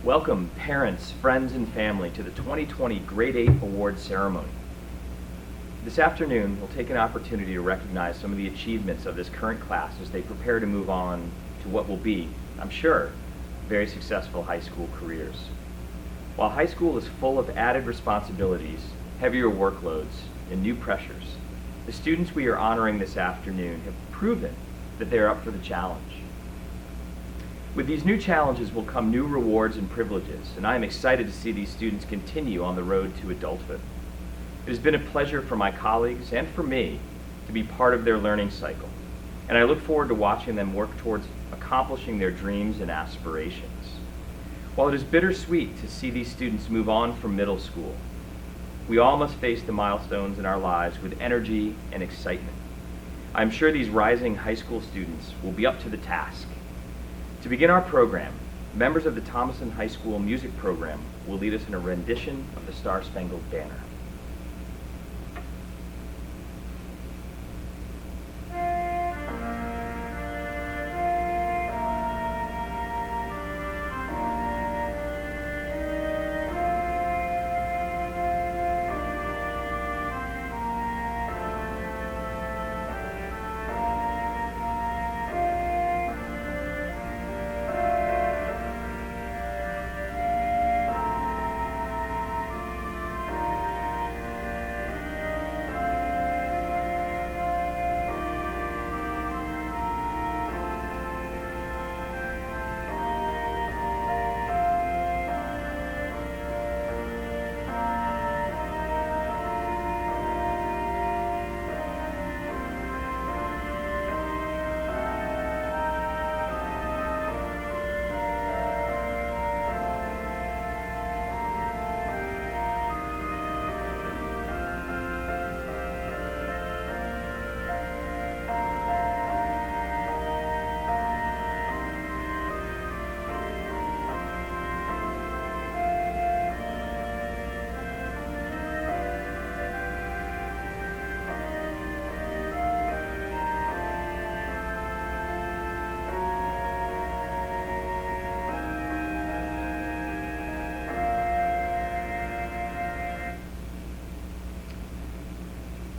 Welcome parents, friends, and family to the 2020 Grade 8 Awards Ceremony. This afternoon, we'll take an opportunity to recognize some of the achievements of this current class as they prepare to move on to what will be, I'm sure, very successful high school careers. While high school is full of added responsibilities, heavier workloads, and new pressures, the students we are honoring this afternoon have proven that they are up for the challenge. With these new challenges will come new rewards and privileges, and I am excited to see these students continue on the road to adulthood. It has been a pleasure for my colleagues and for me to be part of their learning cycle, and I look forward to watching them work towards accomplishing their dreams and aspirations. While it is bittersweet to see these students move on from middle school, we all must face the milestones in our lives with energy and excitement. I'm sure these rising high school students will be up to the task. To begin our program, members of the Thomaston High School music program will lead us in a rendition of the Star-Spangled Banner.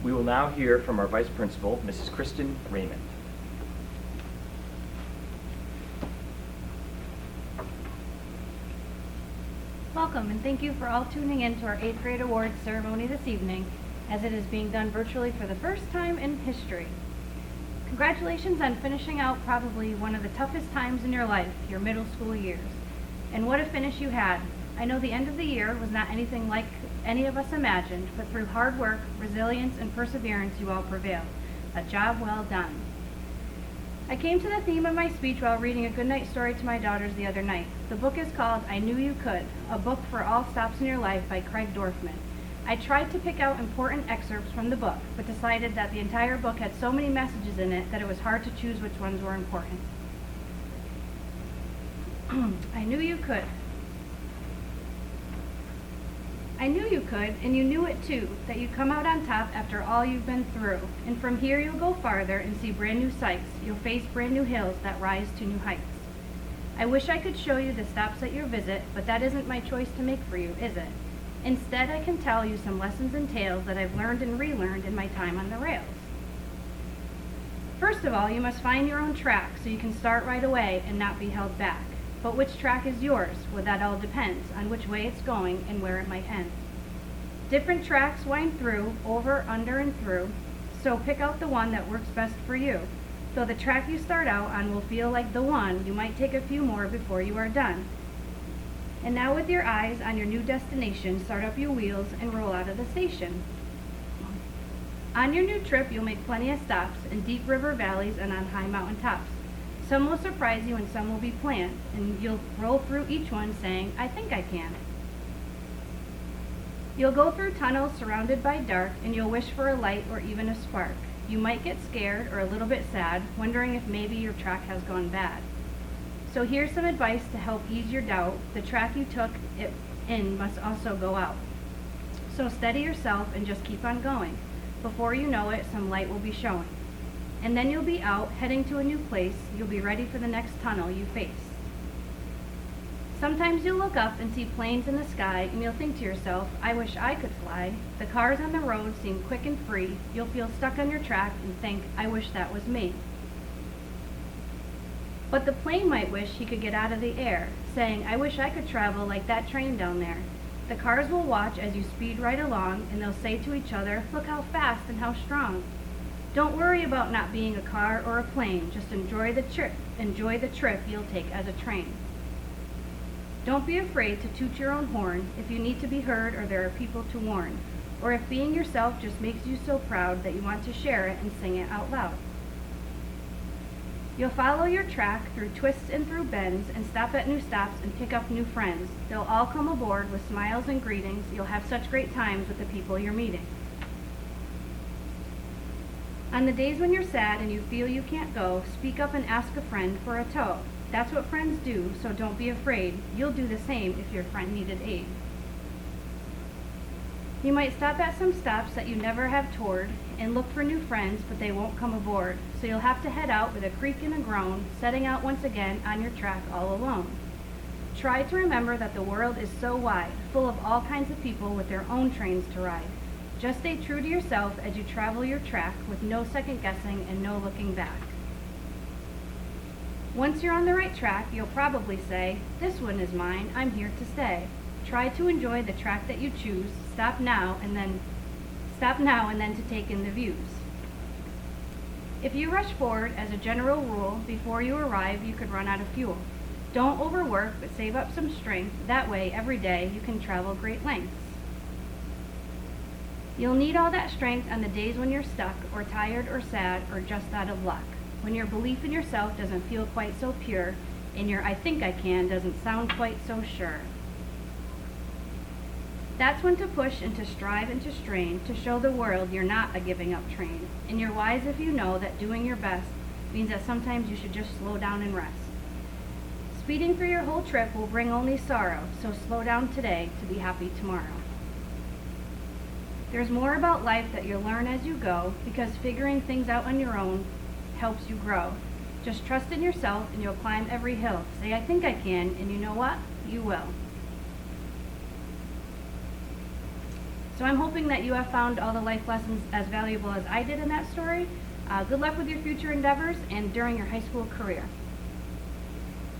We will now hear from our Vice Principal, Mrs. Kristen Raymond. Welcome, and thank you for all tuning in to our 8th grade awards ceremony this evening, as it is being done virtually for the first time in history. Congratulations on finishing out probably one of the toughest times in your life, your middle school years. And what a finish you had. I know the end of the year was not anything like any of us imagined, but through hard work, resilience, and perseverance, you all prevailed. A job well done. I came to the theme of my speech while reading a goodnight story to my daughters the other night. The book is called I Knew You Could, a book for all stops in your life by Craig Dorfman. I tried to pick out important excerpts from the book, but decided that the entire book had so many messages in it that it was hard to choose which ones were important. I knew you could. I knew you could, and you knew it too, that you'd come out on top after all you've been through. And from here you'll go farther and see brand new sights. You'll face brand new hills that rise to new heights. I wish I could show you the stops at your visit, but that isn't my choice to make for you, is it? Instead, I can tell you some lessons and tales that I've learned and relearned in my time on the rails. First of all, you must find your own track so you can start right away and not be held back. But which track is yours? Well, that all depends on which way it's going and where it might end. Different tracks wind through, over, under, and through, so pick out the one that works best for you. Though the track you start out on will feel like the one, you might take a few more before you are done. And now with your eyes on your new destination, start up your wheels and roll out of the station. On your new trip, you'll make plenty of stops in deep river valleys and on high mountain tops. Some will surprise you and some will be planned, and you'll roll through each one saying, I think I can. You'll go through tunnels surrounded by dark, and you'll wish for a light or even a spark. You might get scared or a little bit sad, wondering if maybe your track has gone bad. So here's some advice to help ease your doubt. The track you took it in must also go out. So steady yourself and just keep on going. Before you know it, some light will be showing. And then you'll be out, heading to a new place. You'll be ready for the next tunnel you face. Sometimes you'll look up and see planes in the sky and you'll think to yourself, I wish I could fly. The cars on the road seem quick and free. You'll feel stuck on your track and think, I wish that was me. But the plane might wish he could get out of the air, saying, I wish I could travel like that train down there. The cars will watch as you speed right along, and they'll say to each other, look how fast and how strong. Don't worry about not being a car or a plane, just enjoy the trip you'll take as a train. Don't be afraid to toot your own horn if you need to be heard or there are people to warn, or if being yourself just makes you so proud that you want to share it and sing it out loud. You'll follow your track through twists and through bends and stop at new stops and pick up new friends. They'll all come aboard with smiles and greetings. You'll have such great times with the people you're meeting. On the days when you're sad and you feel you can't go, speak up and ask a friend for a tow. That's what friends do, so don't be afraid. You'll do the same if your friend needed aid. You might stop at some stops that you never have toured and look for new friends, but they won't come aboard. So you'll have to head out with a creak and a groan, setting out once again on your track all alone. Try to remember that the world is so wide, full of all kinds of people with their own trains to ride. Just stay true to yourself as you travel your track with no second guessing and no looking back. Once you're on the right track, you'll probably say, this one is mine, I'm here to stay. Try to enjoy the track that you choose. Stop now and then to take in the views. If you rush forward, as a general rule, before you arrive, you could run out of fuel. Don't overwork, but save up some strength. That way, every day, you can travel great lengths. You'll need all that strength on the days when you're stuck, or tired, or sad, or just out of luck. When your belief in yourself doesn't feel quite so pure, and your I think I can doesn't sound quite so sure. That's when to push and to strive and to strain, to show the world you're not a giving up train. And you're wise if you know that doing your best means that sometimes you should just slow down and rest. Speeding through your whole trip will bring only sorrow, so slow down today to be happy tomorrow. There's more about life that you'll learn as you go, because figuring things out on your own helps you grow. Just trust in yourself and you'll climb every hill. Say, I think I can, and you know what? You will. So I'm hoping that you have found all the life lessons as valuable as I did in that story. Good luck with your future endeavors and during your high school career.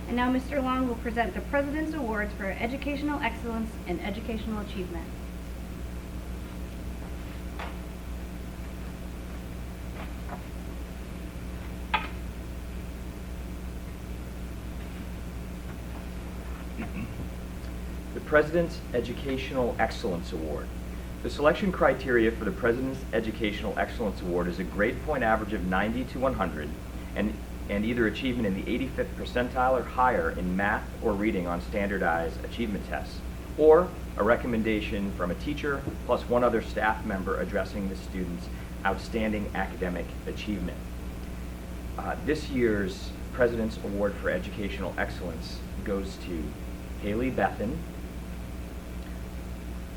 And now Mr. Long will present the President's Awards for Educational Excellence and Educational Achievement. The President's Educational Excellence Award. The selection criteria for the President's Educational Excellence Award is a grade point average of 90 to 100 and either achievement in the 85th percentile or higher in math or reading on standardized achievement tests, or a recommendation from a teacher plus one other staff member addressing the student's outstanding academic achievement. This year's President's Award for Educational Excellence goes to Haley Bethan,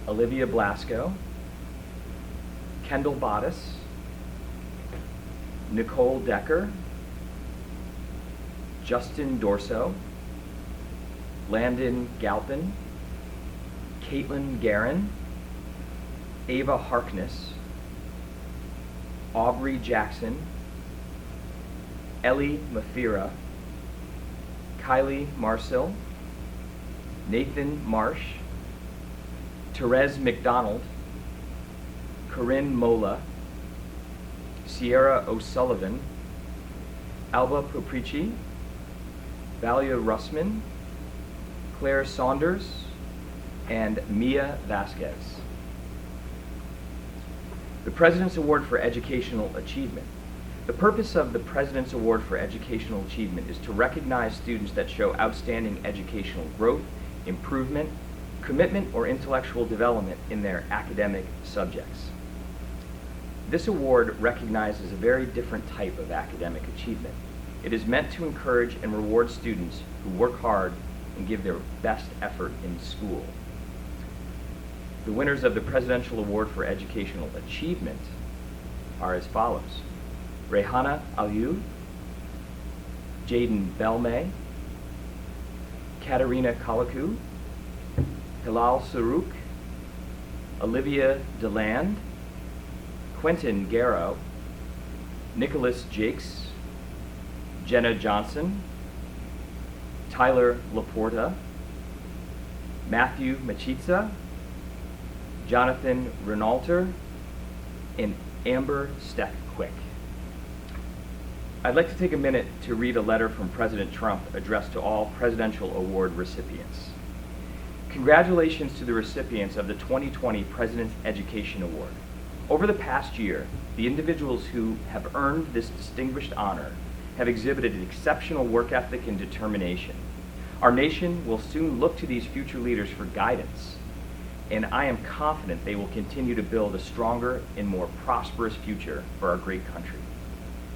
Olivia Blasco, Kendall Bottas, Nicole Decker, Justin Dorso, Landon Galpin, Caitlin Guerin, Ava Harkness, Aubrey Jackson, Ellie Mafira, Kylie Marcil, Nathan Marsh, Therese McDonald, Corinne Mola, Sierra O'Sullivan, Alba Poprici, Valia Russman, Claire Saunders, and Mia Vasquez. The President's Award for Educational Achievement. The purpose of the President's Award for Educational Achievement is to recognize students that show outstanding educational growth, improvement, commitment, or intellectual development in their academic subjects. This award recognizes a very different type of academic achievement. It is meant to encourage and reward students who work hard and give their best effort in school. The winners of the Presidential Award for Educational Achievement are as follows: Rehana Aliou, Jaden Belmay, Katerina Kalaku, Hilal Saruk, Olivia Deland, Quentin Garrow, Nicholas Jakes, Jenna Johnson, Tyler Laporta, Matthew Machitza, Jonathan Renalter, and Amber Steck-Quick. I'd like to take a minute to read a letter from President Trump addressed to all Presidential Award recipients. Congratulations to the recipients of the 2020 President's Education Award. Over the past year, the individuals who have earned this distinguished honor have exhibited exceptional work ethic and determination. Our nation will soon look to these future leaders for guidance, and I am confident they will continue to build a stronger and more prosperous future for our great country.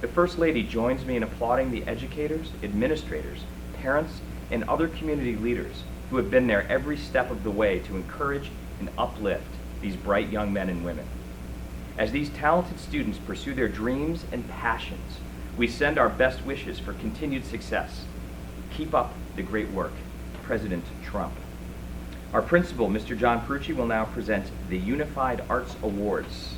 The First Lady joins me in applauding the educators, administrators, parents, and other community leaders who have been there every step of the way to encourage and uplift these bright young men and women. As these talented students pursue their dreams and passions, we send our best wishes for continued success. Keep up the great work, President Trump. Our principal, Mr. John Perucci, will now present the Unified Arts Awards.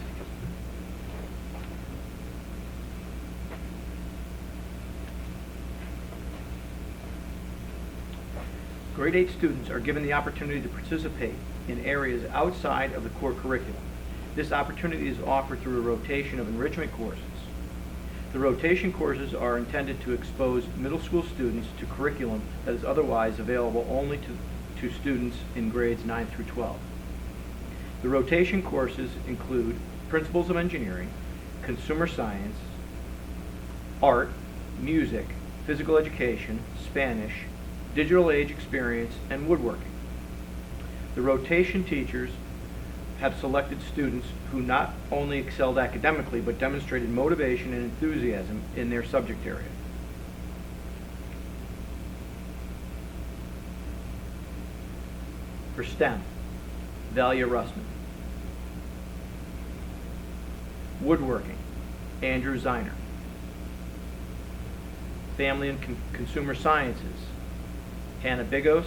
Grade 8 students are given the opportunity to participate in areas outside of the core curriculum. This opportunity is offered through a rotation of enrichment courses. The rotation courses are intended to expose middle school students to curriculum that is otherwise available only to students in grades 9 through 12. The rotation courses include Principles of Engineering, Consumer Science, Art, Music, Physical Education, Spanish, Digital Age Experience, and Woodworking. The rotation teachers have selected students who not only excelled academically but demonstrated motivation and enthusiasm in their subject area. For STEM, Valia Russman. Woodworking, Andrew Ziner. Family and Consumer Sciences, Hannah Bigos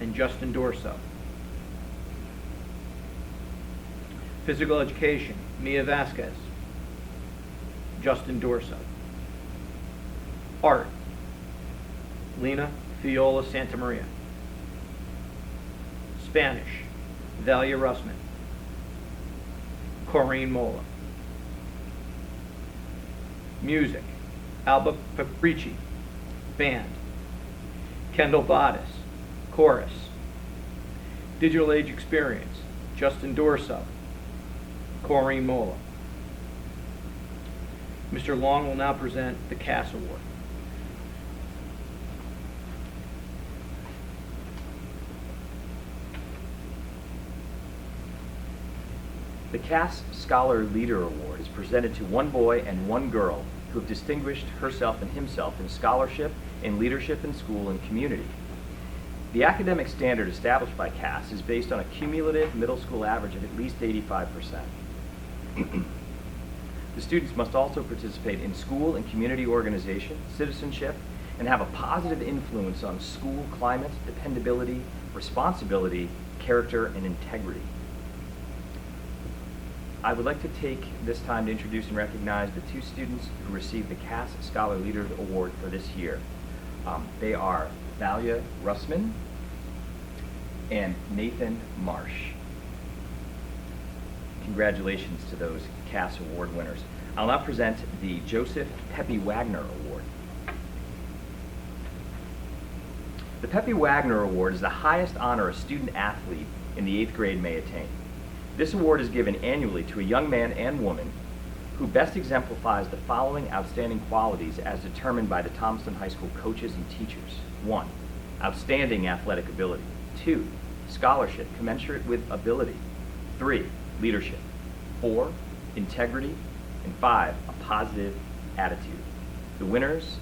and Justin Dorso. Physical Education, Mia Vasquez, Justin Dorso. Art, Lena Fiola Santamaria. Spanish, Valia Russman, Corrine Mola. Music, Alba Paprici, Band, Kendall Bodice, Chorus. Digital Age Experience, Justin Dorso, Corrine Mola. Mr. Long will now present the Cass Award. The Cass Scholar Leader Award is presented to one boy and one girl who have distinguished herself and himself in scholarship and leadership in school and community. The academic standard established by Cass is based on a cumulative middle school average of at least 85%. The students must also participate in school and community organization, citizenship, and have a positive influence on school climate, dependability, responsibility, character, and integrity. I would like to take this time to introduce and recognize the two students who received the Cass Scholar Leader Award for this year. They are Valia Russman and Nathan Marsh. Congratulations to those Cass Award winners. I'll now present the Joseph Peppie Wagner Award. The Peppie Wagner Award is the highest honor a student athlete in the 8th grade may attain. This award is given annually to a young man and woman who best exemplifies the following outstanding qualities as determined by the Thomaston High School coaches and teachers. 1, outstanding athletic ability. 2, scholarship commensurate with ability. 3, leadership. 4, integrity. And 5, a positive attitude. The winners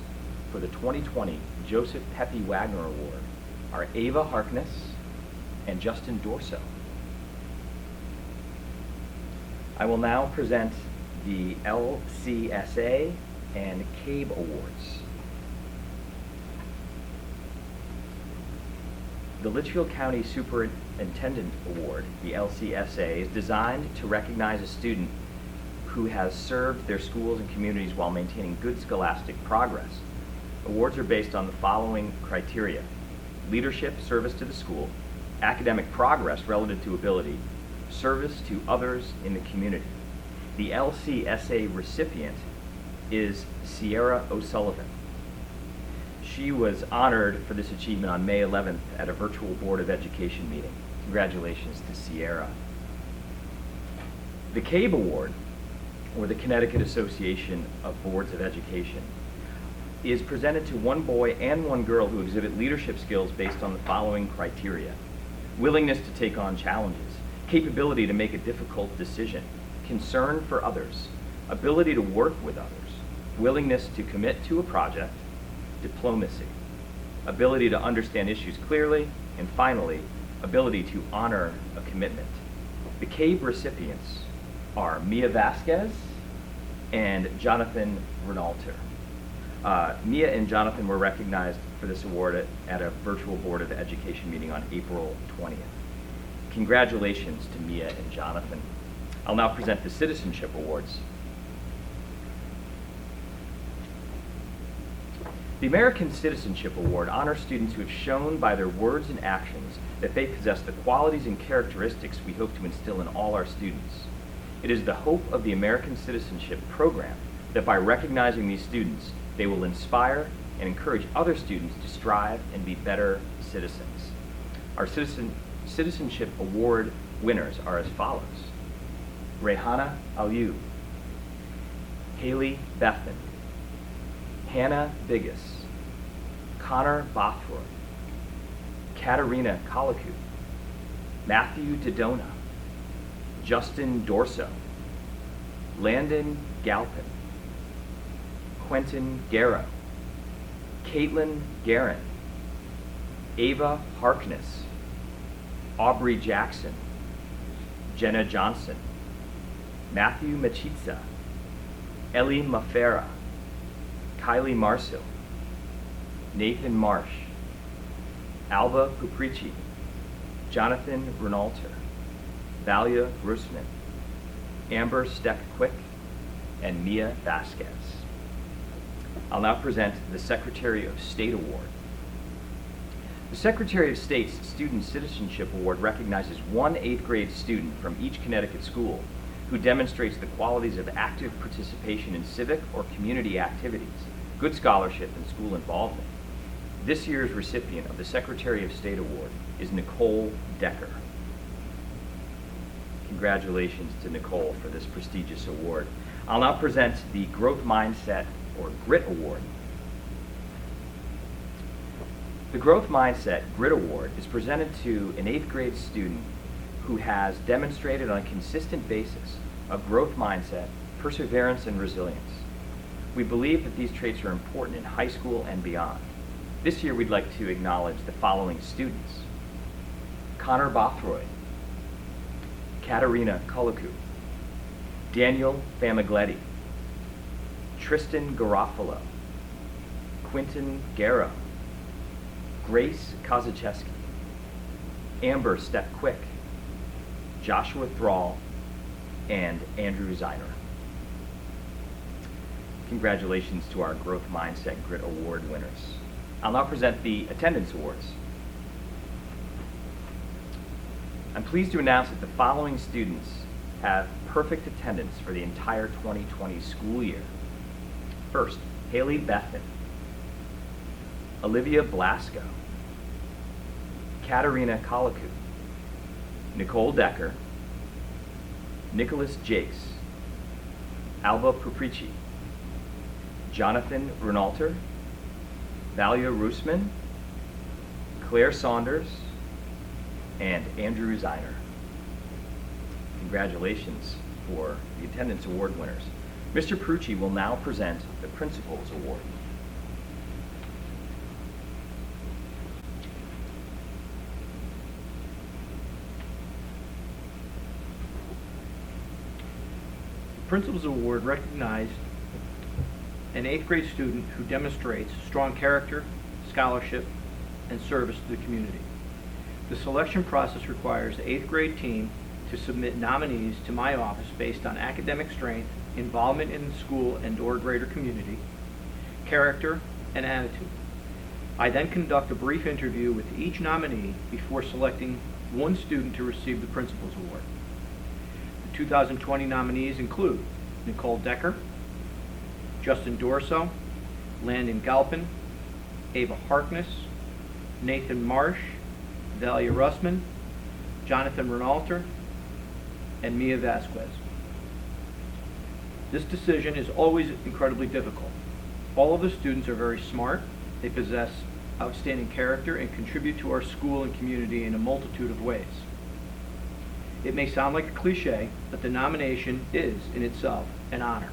for the 2020 Joseph Peppie Wagner Award are Ava Harkness and Justin Dorso. I will now present the LCSA and CABE Awards. The Litchfield County Superintendent Award, the LCSA, is designed to recognize a student who has served their schools and communities while maintaining good scholastic progress. Awards are based on the following criteria: leadership, service to the school; academic progress relative to ability; service to others in the community. The LCSA recipient is Sierra O'Sullivan. She was honored for this achievement on May 11th at a virtual Board of Education meeting. Congratulations to Sierra. The CABE Award, or the Connecticut Association of Boards of Education, is presented to one boy and one girl who exhibit leadership skills based on the following criteria: willingness to take on challenges, capability to make a difficult decision, concern for others, ability to work with others, willingness to commit to a project, diplomacy, ability to understand issues clearly, and finally, ability to honor a commitment. The CABE recipients are Mia Vasquez and Jonathan Renalter. Mia and Jonathan were recognized for this award at a virtual Board of Education meeting on April 20th. Congratulations to Mia and Jonathan. I'll now present the Citizenship Awards. The American Citizenship Award honors students who have shown by their words and actions that they possess the qualities and characteristics we hope to instill in all our students. It is the hope of the American Citizenship Program that by recognizing these students, they will inspire and encourage other students to strive and be better citizens. Our Citizenship Award winners are as follows: Rehana Aliyu, Haley Bethan, Hannah Biggis, Connor Bothroyd, Katarina Kolaku, Matthew Dodona, Justin Dorso, Landon Galpin, Quentin Garrow, Caitlin Guerin, Ava Harkness, Aubrey Jackson, Jenna Johnson, Matthew Machitza, Ellie Mafera, Kylie Marsil, Nathan Marsh, Alba Puprici, Jonathan Renalter, Valia Rusman, Amber Steck-Quick, and Mia Vasquez. I'll now present the Secretary of State Award. The Secretary of State's Student Citizenship Award recognizes one 8th grade student from each Connecticut school who demonstrates the qualities of active participation in civic or community activities, good scholarship, and school involvement. This year's recipient of the Secretary of State Award is Nicole Decker. Congratulations to Nicole for this prestigious award. I'll now present the Growth Mindset, or GRIT Award. The Growth Mindset GRIT Award is presented to an 8th grade student who has demonstrated on a consistent basis a growth mindset, perseverance, and resilience. We believe that these traits are important in high school and beyond. This year we'd like to acknowledge the following students: Connor Bothroyd, Katarina Kolaku, Daniel Famigletti, Tristan Garofalo, Quentin Garrow, Grace Kozacheski, Amber Steck-Quick, Joshua Thrall, and Andrew Zeiner. Congratulations to our Growth Mindset GRIT Award winners. I'll now present the Attendance Awards. I'm pleased to announce that the following students have perfect attendance for the entire 2020 school year. First, Haley Bethan, Olivia Blasco, Katarina Kolaku, Nicole Decker, Nicholas Jakes, Alba Puprici, Jonathan Renalter, Valia Rusman, Claire Saunders, and Andrew Zeiner. Congratulations for the Attendance Award winners. Mr. Prucci will now present the Principals Award. The Principals Award recognized an 8th grade student who demonstrates strong character, scholarship, and service to the community. The selection process requires the 8th grade team to submit nominees to my office based on academic strength, involvement in the school and/or greater community, character, and attitude. I then conduct a brief interview with each nominee before selecting one student to receive the Principal's Award. The 2020 nominees include Nicole Decker, Justin Dorso, Landon Galpin, Ava Harkness, Nathan Marsh, Valia Russman, Jonathan Renalter, and Mia Vasquez. This decision is always incredibly difficult. All of the students are very smart, they possess outstanding character, and contribute to our school and community in a multitude of ways. It may sound like a cliche, but the nomination is, in itself, an honor.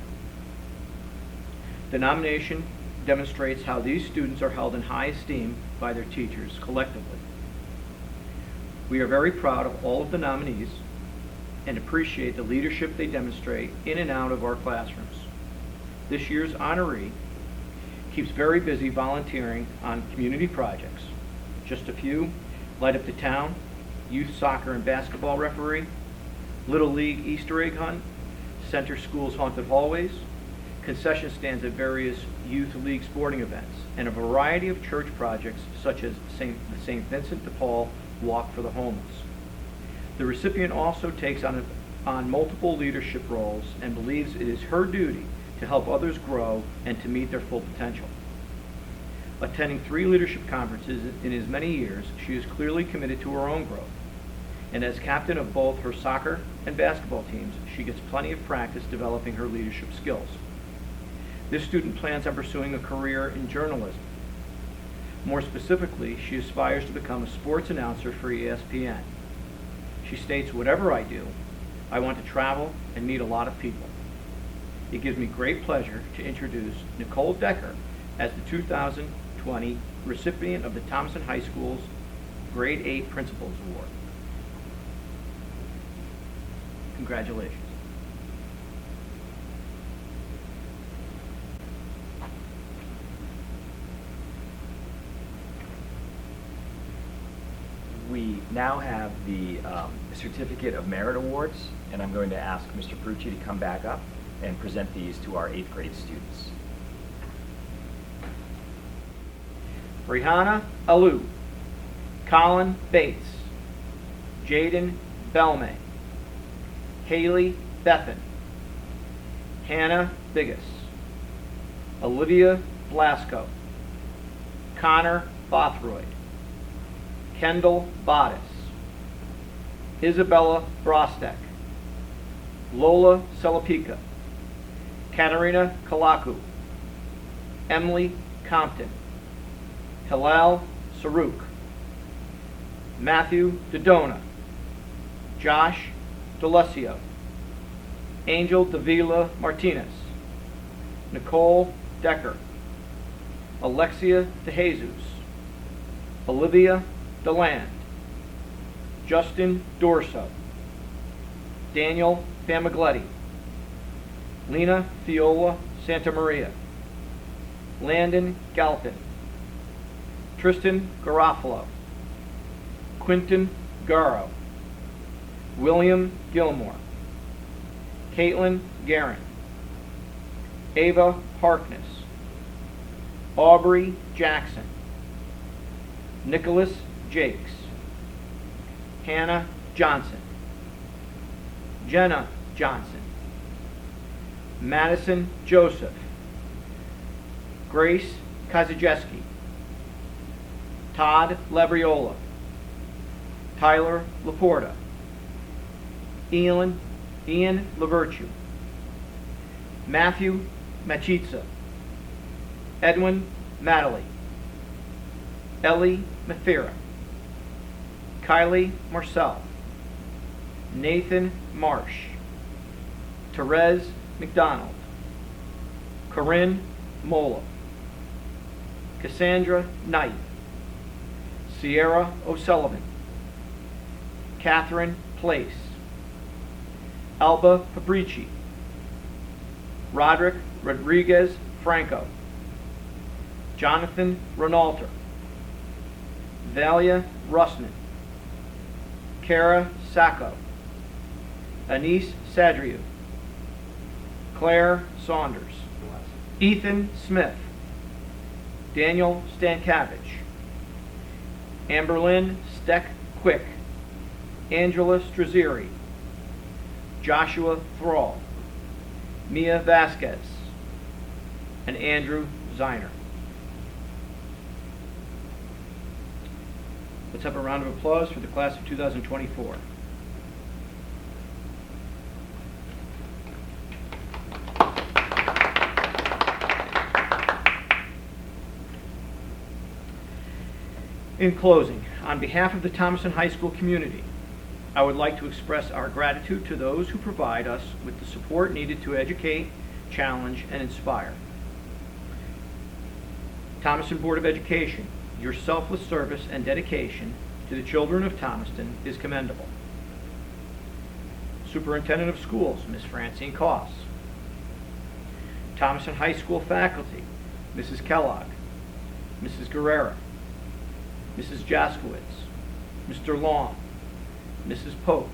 The nomination demonstrates how these students are held in high esteem by their teachers collectively. We are very proud of all of the nominees and appreciate the leadership they demonstrate in and out of our classrooms. This year's honoree keeps very busy volunteering on community projects. Just a few: Light Up the Town, Youth Soccer and Basketball Referee, Little League Easter Egg Hunt, Center School's Haunted Hallways, concession stands at various Youth League sporting events, and a variety of church projects such as the St. Vincent de Paul Walk for the Homeless. The recipient also takes on multiple leadership roles and believes it is her duty to help others grow and to meet their full potential. Attending 3 leadership conferences in as many years, she is clearly committed to her own growth. And as captain of both her soccer and basketball teams, she gets plenty of practice developing her leadership skills. This student plans on pursuing a career in journalism. More specifically, she aspires to become a sports announcer for ESPN. She states, "Whatever I do, I want to travel and meet a lot of people." It gives me great pleasure to introduce Nicole Decker as the 2020 recipient of the Thomaston High School's Grade 8 Principal's Award. Congratulations. We now have the Certificate of Merit Awards, and I'm going to ask Mr. Perucci to come back up and present these to our 8th grade students. Rihanna Alou, Colin Bates, Jaden Belmay, Haley Bethan, Hannah Biggis, Olivia Blasco, Connor Bothroyd, Kendall Bodice, Isabella Brostek, Lola Salapika, Katarina Kalaku, Emily Compton, Hilal Saruk, Matthew Dodona, Josh D'Alessio, Angel Davila Martinez, Nicole Decker, Alexia DeJesus, Olivia DeLand, Justin Dorso, Daniel Famigletti, Lena Fiola Santamaria, Landon Galpin, Tristan Garofalo, Quinton Garo, William Gilmore, Caitlin Guerin, Ava Harkness, Aubrey Jackson, Nicholas Jakes, Hannah Johnson, Jenna Johnson, Madison Joseph, Grace Kazajeski, Todd Labriola, Tyler Laporta, Ian Lavirtue, Matthew Machitza, Edwin Madeley, Ellie Mathera, Kylie Marcel, Nathan Marsh, Therese McDonald, Corinne Mola, Cassandra Knight, Sierra O'Sullivan, Catherine Place, Alba Fabrici, Roderick Rodriguez Franco, Jonathan Renalter, Valia Russman, Kara Sacco, Anise Sadriou, Claire Saunders, Ethan Smith, Daniel Stankavich, Amberlynn Steck Quick, Angela Strazieri, Joshua Thrall, Mia Vasquez, and Andrew Ziner. Let's have a round of applause for the class of 2024. In closing, on behalf of the Thomaston High School community, I would like to express our gratitude to those who provide us with the support needed to educate, challenge, and inspire. Thomaston Board of Education, your selfless service and dedication to the children of Thomaston is commendable. Superintendent of Schools, Ms. Francine Koss. Thomaston High School faculty, Mrs. Kellogg, Mrs. Guerrera, Mrs. Jaskowitz, Mr. Long, Mrs. Pope,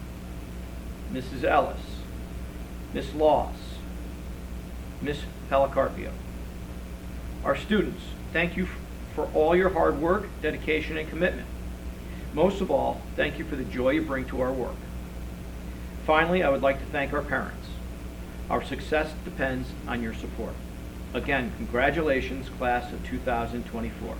Mrs. Ellis, Miss Loss, Miss Pelicarpio. Our students, thank you for all your hard work, dedication, and commitment. Most of all, thank you for the joy you bring to our work. Finally, I would like to thank our parents. Our success depends on your support. Again, congratulations, class of 2024.